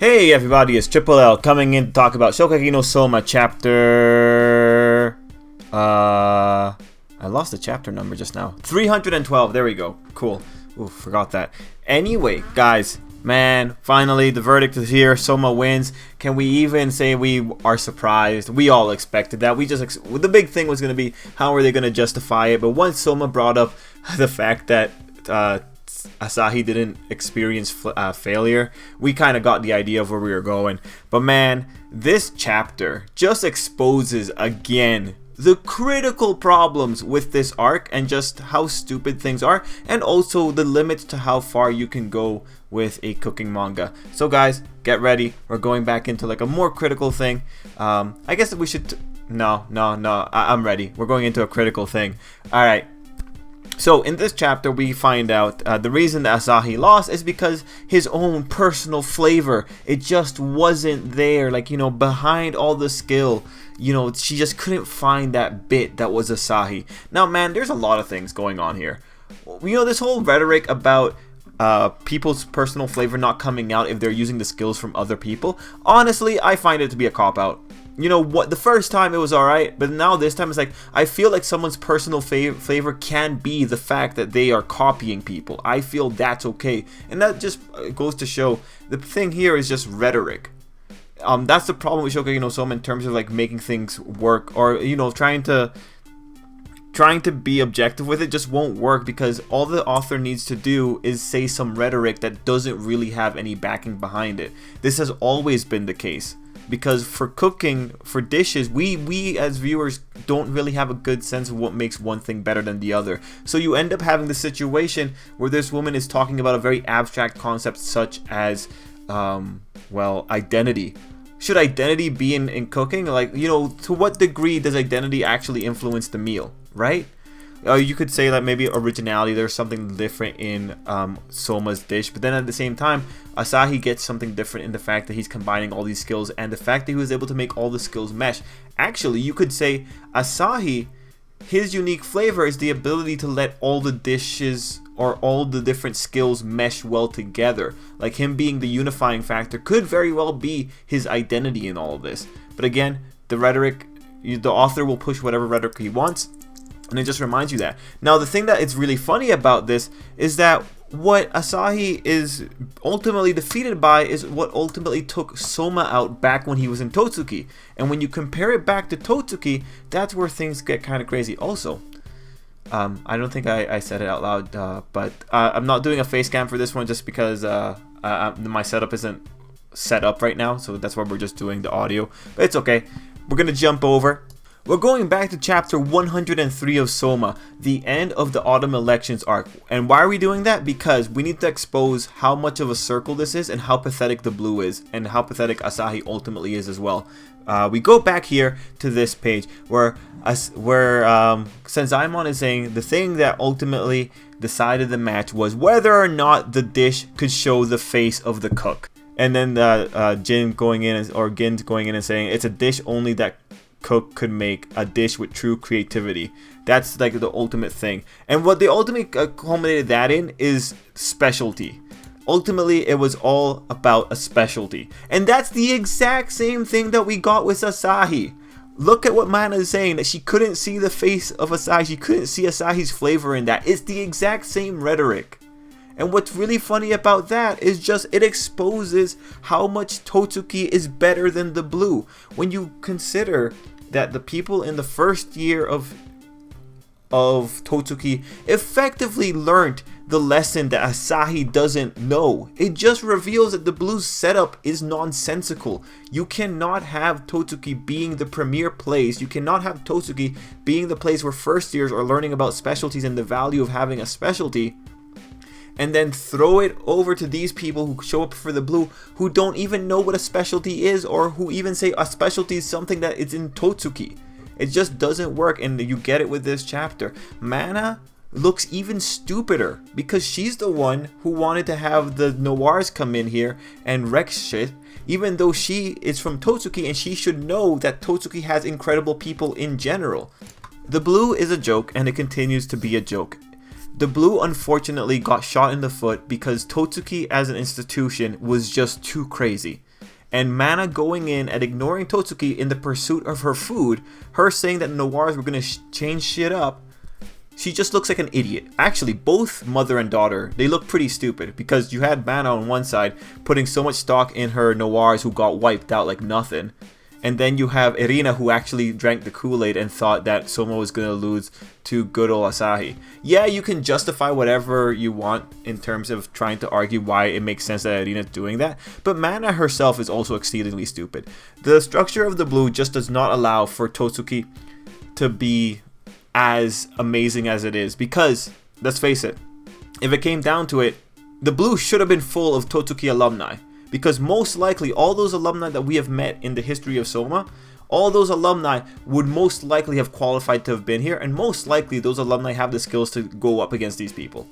Hey everybody, it's Tripl-L coming in to talk about Shokugeki no Soma chapter... I lost the chapter number just now. 312, there we go. Cool. Ooh, forgot that. Anyway, guys, man, finally the verdict is here. Soma wins. Can we even say we are surprised? We all expected that. The big thing was going to be how are they going to justify it, but once Soma brought up the fact that Asahi didn't experience failure, we kind of got the idea of where we were going. But man, this chapter just exposes again the critical problems with this arc and just how stupid things are, and also the limits to how far you can go with a cooking manga. So guys, get ready. We're going back into like a more critical thing. I guess that we should no, I'm ready. We're going into a critical thing. All right. So in this chapter we find out the reason that Asahi lost is because his own personal flavor, it just wasn't there, like, you know, behind all the skill, you know, she just couldn't find that bit that was Asahi. Now man, there's a lot of things going on here. You know, this whole rhetoric about people's personal flavor not coming out if they're using the skills from other people, honestly I find it to be a cop-out. You know what, the first time it was alright, but now this time it's like, I feel like someone's personal flavor can be the fact that they are copying people. I feel that's okay, and that just goes to show the thing here is just rhetoric. That's the problem with Shokugeki no Soma in terms of like making things work, or you know, trying to be objective with it just won't work, because all the author needs to do is say some rhetoric that doesn't really have any backing behind it. This has always been the case. Because for cooking, for dishes, we as viewers don't really have a good sense of what makes one thing better than the other. So you end up having the situation where this woman is talking about a very abstract concept such as, well, identity. Should identity be in cooking? Like, you know, to what degree does identity actually influence the meal, right? You could say that maybe originality, there's something different in Soma's dish, but then at the same time, Asahi gets something different in the fact that he's combining all these skills, and the fact that he was able to make all the skills mesh. Actually, you could say Asahi, his unique flavor is the ability to let all the dishes or all the different skills mesh well together. Like him being the unifying factor could very well be his identity in all of this. But again, the rhetoric, the author will push whatever rhetoric he wants, and it just reminds you that. Now the thing that is really funny about this is that what Asahi is ultimately defeated by is what ultimately took Soma out back when he was in Totsuki. And when you compare it back to Totsuki, that's where things get kind of crazy. Also, I don't think I said it out loud, but I'm not doing a face cam for this one just because my setup isn't set up right now, so that's why we're just doing the audio. But it's okay. We're gonna jump over. We're going back to chapter 103 of Soma, the end of the autumn elections arc. And why are we doing that? Because we need to expose how much of a circle this is and how pathetic the blue is, and how pathetic Asahi ultimately is as well. We go back here to this page where Senzaemon is saying the thing that ultimately decided the match was whether or not the dish could show the face of the cook. And then Gin's going in and saying it's a dish only that cook could make, a dish with true creativity. That's like the ultimate thing, and what they ultimately culminated that in is specialty. Ultimately it was all about a specialty, and that's the exact same thing that we got with Asahi. Look at what Mana is saying, that she couldn't see the face of Asahi, she couldn't see Asahi's flavor in that. It's the exact same rhetoric. And what's really funny about that is just it exposes how much Totsuki is better than the blue. When you consider that the people in the first year of Totsuki effectively learned the lesson that Asahi doesn't know. It just reveals that the blue's setup is nonsensical. You cannot have Totsuki being the premier place. You cannot have Totsuki being the place where first years are learning about specialties and the value of having a specialty, and then throw it over to these people who show up for the blue who don't even know what a specialty is, or who even say a specialty is something that is in Totsuki. It just doesn't work, and you get it with this chapter. Mana looks even stupider because she's the one who wanted to have the Noirs come in here and wreck shit, even though she is from Totsuki and she should know that Totsuki has incredible people in general. The blue is a joke, and it continues to be a joke. The blue unfortunately got shot in the foot because Totsuki as an institution was just too crazy. And Mana going in and ignoring Totsuki in the pursuit of her food, her saying that Noirs were going to change shit up, she just looks like an idiot. Actually, both mother and daughter, they look pretty stupid, because you had Mana on one side putting so much stock in her Noirs who got wiped out like nothing. And then you have Irina, who actually drank the Kool-Aid and thought that Soma was going to lose to good old Asahi. Yeah, you can justify whatever you want in terms of trying to argue why it makes sense that Irina's doing that, but Mana herself is also exceedingly stupid. The structure of the blue just does not allow for Totsuki to be as amazing as it is, because, let's face it, if it came down to it, the blue should have been full of Totsuki alumni. Because most likely, all those alumni that we have met in the history of Soma, all those alumni would most likely have qualified to have been here, and most likely those alumni have the skills to go up against these people.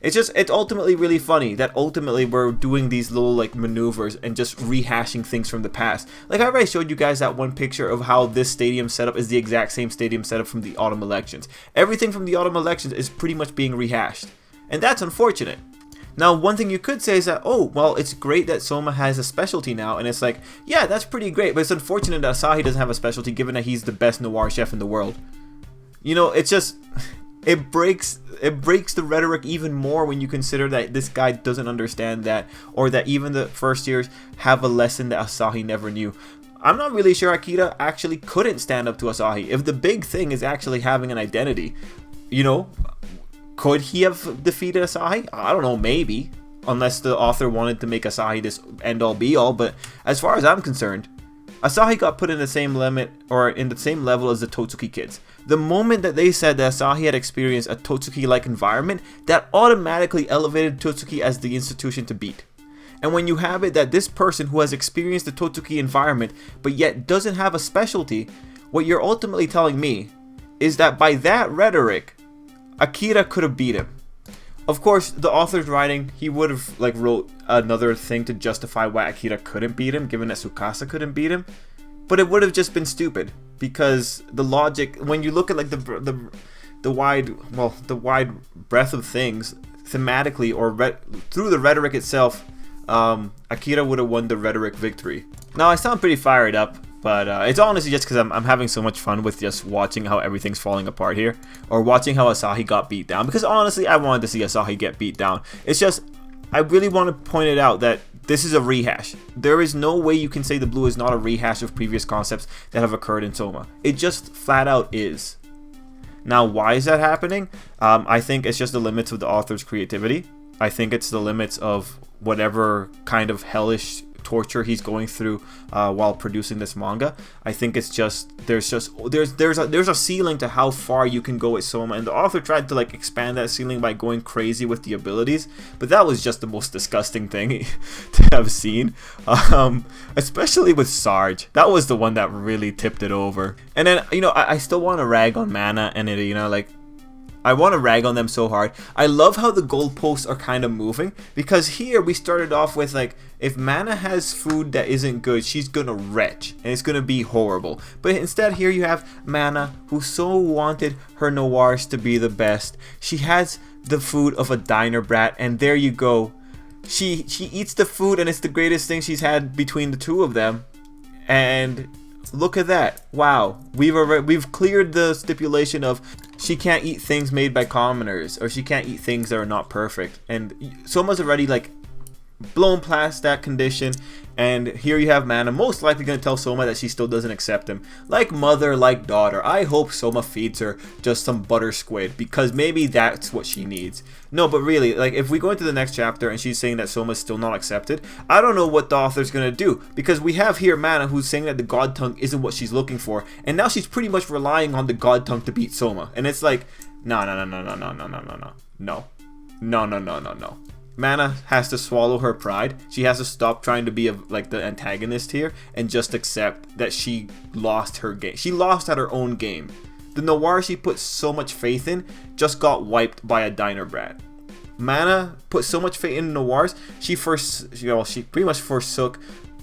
It's ultimately really funny that ultimately we're doing these little like maneuvers and just rehashing things from the past. Like I already showed you guys that one picture of how this stadium setup is the exact same stadium setup from the autumn elections. Everything from the autumn elections is pretty much being rehashed, and that's unfortunate. Now, one thing you could say is that, oh, well, it's great that Soma has a specialty now, and it's like, yeah, that's pretty great, but it's unfortunate that Asahi doesn't have a specialty given that he's the best Noir chef in the world. You know, it's just, it breaks the rhetoric even more when you consider that this guy doesn't understand that, or that even the first years have a lesson that Asahi never knew. I'm not really sure Akira actually couldn't stand up to Asahi. If the big thing is actually having an identity, you know, could he have defeated Asahi? I don't know, maybe. Unless the author wanted to make Asahi this end-all be-all, but as far as I'm concerned, Asahi got put in the same limit, or in the same level as the Totsuki kids. The moment that they said that Asahi had experienced a Totsuki-like environment, that automatically elevated Totsuki as the institution to beat. And when you have it that this person who has experienced the Totsuki environment, but yet doesn't have a specialty, what you're ultimately telling me is that by that rhetoric, Akira could have beat him. Of course, the author's writing, he would have like wrote another thing to justify why Akira couldn't beat him, given that Tsukasa couldn't beat him. But it would have just been stupid, because the logic, when you look at like the wide breadth of things thematically or through the rhetoric itself, Akira would have won the rhetoric victory. Now I sound pretty fired up, but it's honestly just because I'm having so much fun with just watching how everything's falling apart here, or watching how Asahi got beat down, because honestly I wanted to see Asahi get beat down. It's just, I really want to point it out that this is a rehash. There is no way you can say the blue is not a rehash of previous concepts that have occurred in Soma. It just flat out is. Now why is that happening? I think it's just the limits of the author's creativity. I think it's the limits of whatever kind of hellish torture he's going through while producing this manga. I think it's just there's a ceiling to how far you can go with Soma, and the author tried to like expand that ceiling by going crazy with the abilities, but that was just the most disgusting thing to have seen, especially with Sarge. That was the one that really tipped it over. And then, you know, I still want to rag on Mana and it, you know, like I want to rag on them so hard. I love how the goalposts are kind of moving, because here we started off with like, if Mana has food that isn't good, she's gonna retch and it's gonna be horrible. But instead here you have Mana, who so wanted her Noirs to be the best. She has the food of a diner brat, and there you go. She eats the food and it's the greatest thing she's had between the two of them. And look at that. Wow. We've cleared the stipulation of she can't eat things made by commoners, or she can't eat things that are not perfect. And Soma's already like blown past that condition, and here you have Mana most likely going to tell Soma that she still doesn't accept him. Like mother, like daughter. I hope Soma feeds her just some butter squid, because maybe that's what she needs. No, but really, like if we go into the next chapter and she's saying that Soma's still not accepted, I don't know what the author's going to do, because we have here Mana who's saying that the God Tongue isn't what she's looking for, and now she's pretty much relying on the God Tongue to beat Soma. And it's like, no. Mana has to swallow her pride. She has to stop trying to be like the antagonist here and just accept that she lost her game. She lost at her own game. The Noir she put so much faith in just got wiped by a diner brat. Mana put so much faith in Noirs, she pretty much forsook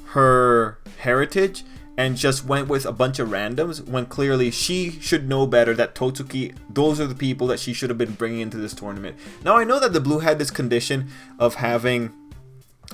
her heritage and just went with a bunch of randoms, when clearly she should know better that Totsuki, those are the people that she should have been bringing into this tournament. Now I know that the blue had this condition of having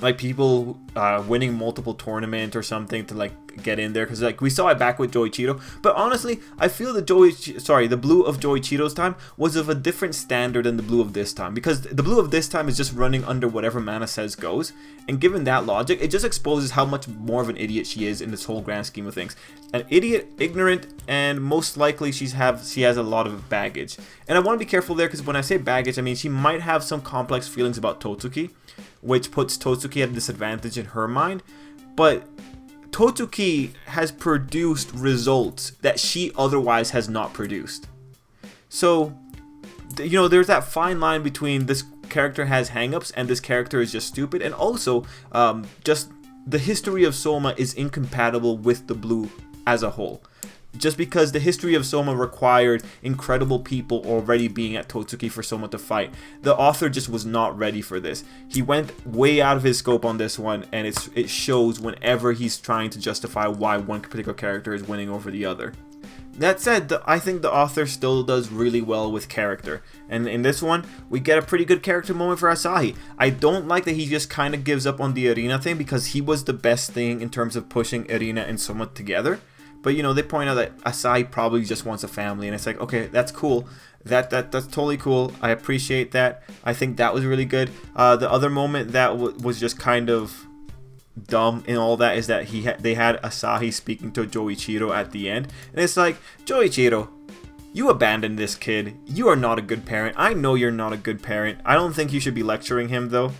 like people winning multiple tournaments or something to like get in there, because like we saw it back with Joichiro. But honestly, I feel the blue of Joichiro's time was of a different standard than the blue of this time, because the blue of this time is just running under whatever Mana says goes, and given that logic, it just exposes how much more of an idiot she is in this whole grand scheme of things. An idiot, ignorant, and most likely she has a lot of baggage. And I want to be careful there, because when I say baggage, I mean she might have some complex feelings about Totsuki, which puts Totsuki at a disadvantage in her mind. But Totsuki has produced results that she otherwise has not produced. So, you know, there's that fine line between this character has hangups and this character is just stupid. And also, just the history of Soma is incompatible with the blue as a whole. Just because the history of Soma required incredible people already being at Totsuki for Soma to fight, the author just was not ready for this. He went way out of his scope on this one, and it shows whenever he's trying to justify why one particular character is winning over the other. That said, I think the author still does really well with character. And in this one, we get a pretty good character moment for Asahi. I don't like that he just kind of gives up on the Irina thing, because he was the best thing in terms of pushing Irina and Soma together. But, you know, they point out that Asahi probably just wants a family, and it's like, okay, that's cool. That's totally cool. I appreciate that. I think that was really good. The other moment that was just kind of dumb in all that is that they had Asahi speaking to Joichiro at the end, and it's like, Joichiro, you abandoned this kid. You are not a good parent. I know you're not a good parent. I don't think you should be lecturing him, though.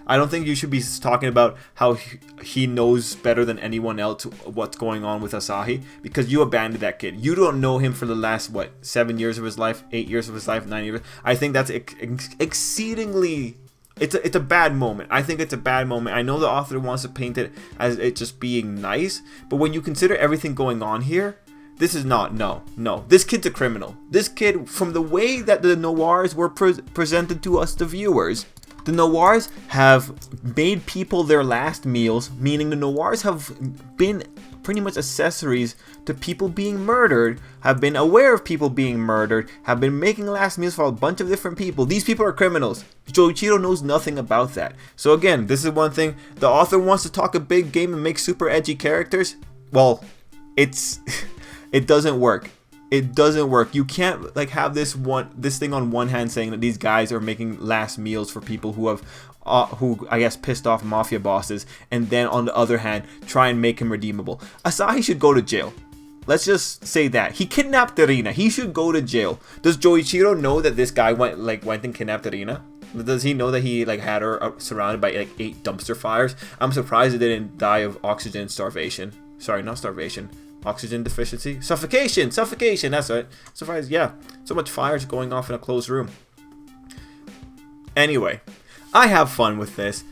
I don't think you should be talking about how he knows better than anyone else what's going on with Asahi, because you abandoned that kid. You don't know him for the last, 7 years of his life, 8 years of his life, 9 years. I think that's exceedingly... It's a bad moment. I think it's a bad moment. I know the author wants to paint it as it just being nice, but when you consider everything going on here, this is not... No. This kid's a criminal. This kid, from the way that the Noirs were presented to us, the viewers... The Noirs have made people their last meals, meaning the Noirs have been pretty much accessories to people being murdered, have been aware of people being murdered, have been making last meals for a bunch of different people. These people are criminals. Joichiro knows nothing about that. So again, this is one thing. The author wants to talk a big game and make super edgy characters. Well, it doesn't work. It doesn't work. You can't like have this thing on one hand saying that these guys are making last meals for people who have who I guess pissed off mafia bosses, and then on the other hand try and make him redeemable. Asahi should go to jail. Let's just say that. He kidnapped Irina. He should go to jail. Does Joichiro know that this guy went and kidnapped Irina? Does he know that he had her surrounded by 8 dumpster fires? I'm surprised he didn't die of oxygen starvation. Sorry, not starvation. Oxygen deficiency? Suffocation! That's right. Surprised, yeah. So much fires going off in a closed room. Anyway, I have fun with this.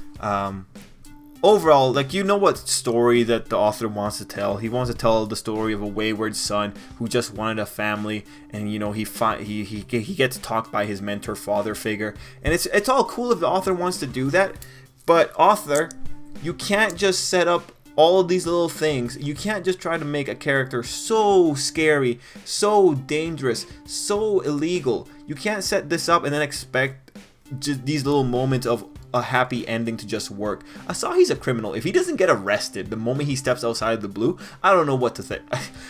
Overall, you know what story that the author wants to tell. He wants to tell the story of a wayward son who just wanted a family, and you know he gets talked by his mentor father figure, and it's all cool if the author wants to do that, but author, you can't just set up all of these little things. You can't just try to make a character so scary, so dangerous, so illegal. You can't set this up and then expect just these little moments of a happy ending to just work. Asahi's a criminal. If he doesn't get arrested the moment he steps outside of the blue, I don't know what to think.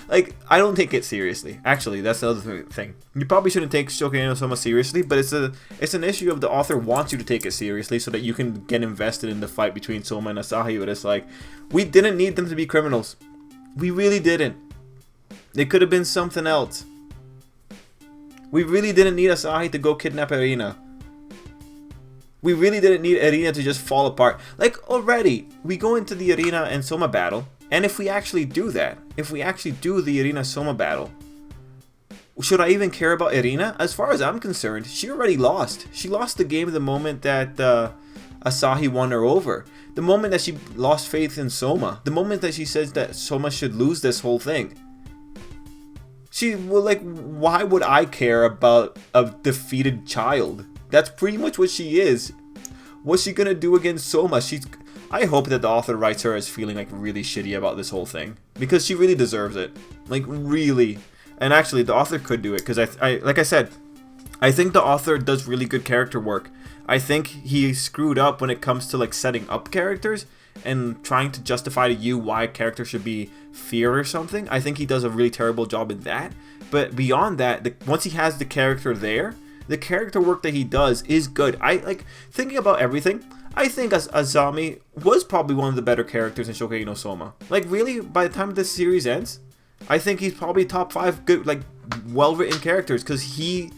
I don't take it seriously. Actually, that's the other thing. You probably shouldn't take Shokugeki no Soma seriously, but it's an issue of the author wants you to take it seriously so that you can get invested in the fight between Soma and Asahi. But it's like, we didn't need them to be criminals. We really didn't. They could have been something else. We really didn't need Asahi to go kidnap Irina. We really didn't need Irina to just fall apart. Already, we go into the Irina and Soma battle, and if we actually do that, if we actually do the Irina Soma battle, should I even care about Irina? As far as I'm concerned, she already lost. She lost the game the moment that Asahi won her over. The moment that she lost faith in Soma. The moment that she says that Soma should lose this whole thing. Why would I care about a defeated child? That's pretty much what she is. What's she gonna do against Soma? I hope that the author writes her as feeling really shitty about this whole thing, because she really deserves it. Really. And actually, the author could do it, because like I said, I think the author does really good character work. I think he screwed up when it comes to like setting up characters and trying to justify to you why a character should be feared or something. I think he does a really terrible job in that. But beyond that, once he has the character there, the character work that he does is good. I like thinking about everything. I think Azami was probably one of the better characters in Shokugeki no Soma. Like really, by the time this series ends, I think he's probably top 5 good, like well-written characters because he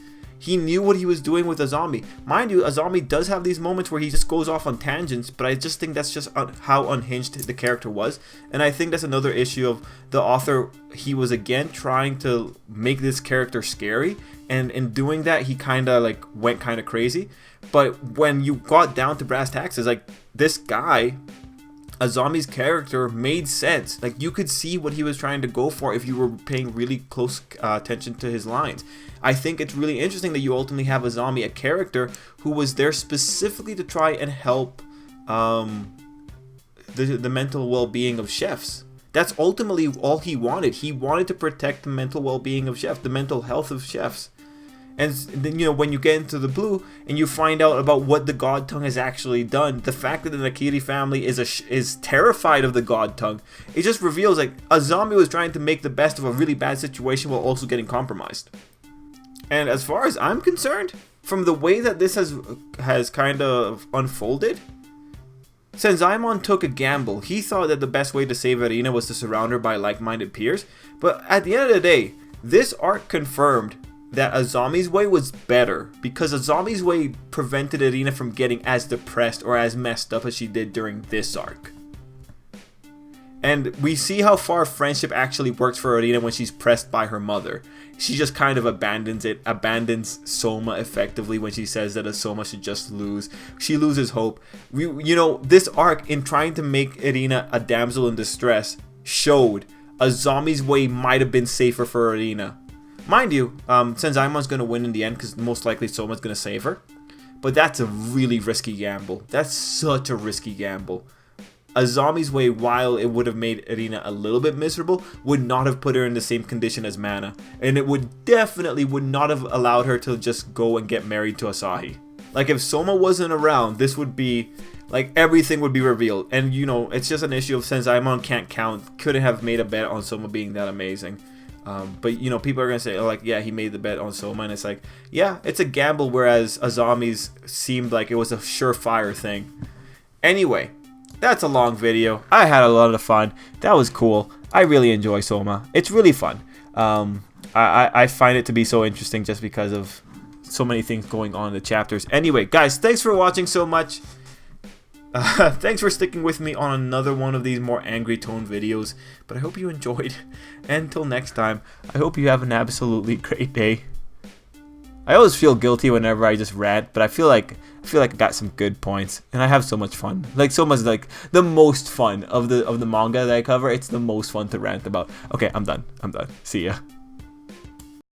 knew what he was doing with Azami. Mind you, Azami does have these moments where he just goes off on tangents, but I just think that's just how unhinged the character was. And I think that's another issue of the author. He was again trying to make this character scary, and in doing that, he kind of like went kind of crazy. But when you got down to brass tacks, it's like this guy, Azami's character, made sense. Like you could see what he was trying to go for if you were paying really close attention to his lines. I think it's really interesting that you ultimately have Azami, a character who was there specifically to try and help the mental well-being of chefs. That's ultimately all he wanted. He wanted to protect the mental well-being of chefs, the mental health of chefs. And then, you know, when you get into the blue and you find out about what the God Tongue has actually done, the fact that the Nakiri family is terrified of the God Tongue, it just reveals like Azami was trying to make the best of a really bad situation while also getting compromised. And as far as I'm concerned, from the way that this has kind of unfolded, Senzaemon took a gamble. He thought that the best way to save Erina was to surround her by like-minded peers. But at the end of the day, this arc confirmed that Azami's way was better, because Azami's way prevented Erina from getting as depressed or as messed up as she did during this arc. And we see how far friendship actually works for Erina when she's pressed by her mother. She just kind of abandons Soma effectively when she says that a Soma should just lose. She loses hope. You know, this arc, in trying to make Erina a damsel in distress, showed Azami's way might have been safer for Erina. Mind you, Senzaemon's going to win in the end because most likely Soma's going to save her. But that's a really risky gamble. That's such a risky gamble. Azami's way, while it would have made Erina a little bit miserable, would not have put her in the same condition as Mana. And it would not have allowed her to just go and get married to Asahi. Like, if Soma wasn't around, this would be, like, everything would be revealed. And, you know, it's just an issue of Senzaemon can't count, couldn't have made a bet on Soma being that amazing. But, you know, people are going to say, oh, like, yeah, he made the bet on Soma. And it's like, yeah, it's a gamble, whereas Azami's seemed like it was a surefire thing. Anyway, that's a long video. I had a lot of fun. That was cool. I really enjoy Soma. It's really fun. I find it to be so interesting just because of so many things going on in the chapters. Anyway, guys, thanks for watching so much. Thanks for sticking with me on another one of these more angry tone videos. But I hope you enjoyed. And until next time, I hope you have an absolutely great day. I always feel guilty whenever I just rant, but I feel like I got some good points, and I have so much fun. Like, Soma's like the most fun of the manga that I cover. It's the most fun to rant about. Okay, I'm done. See ya.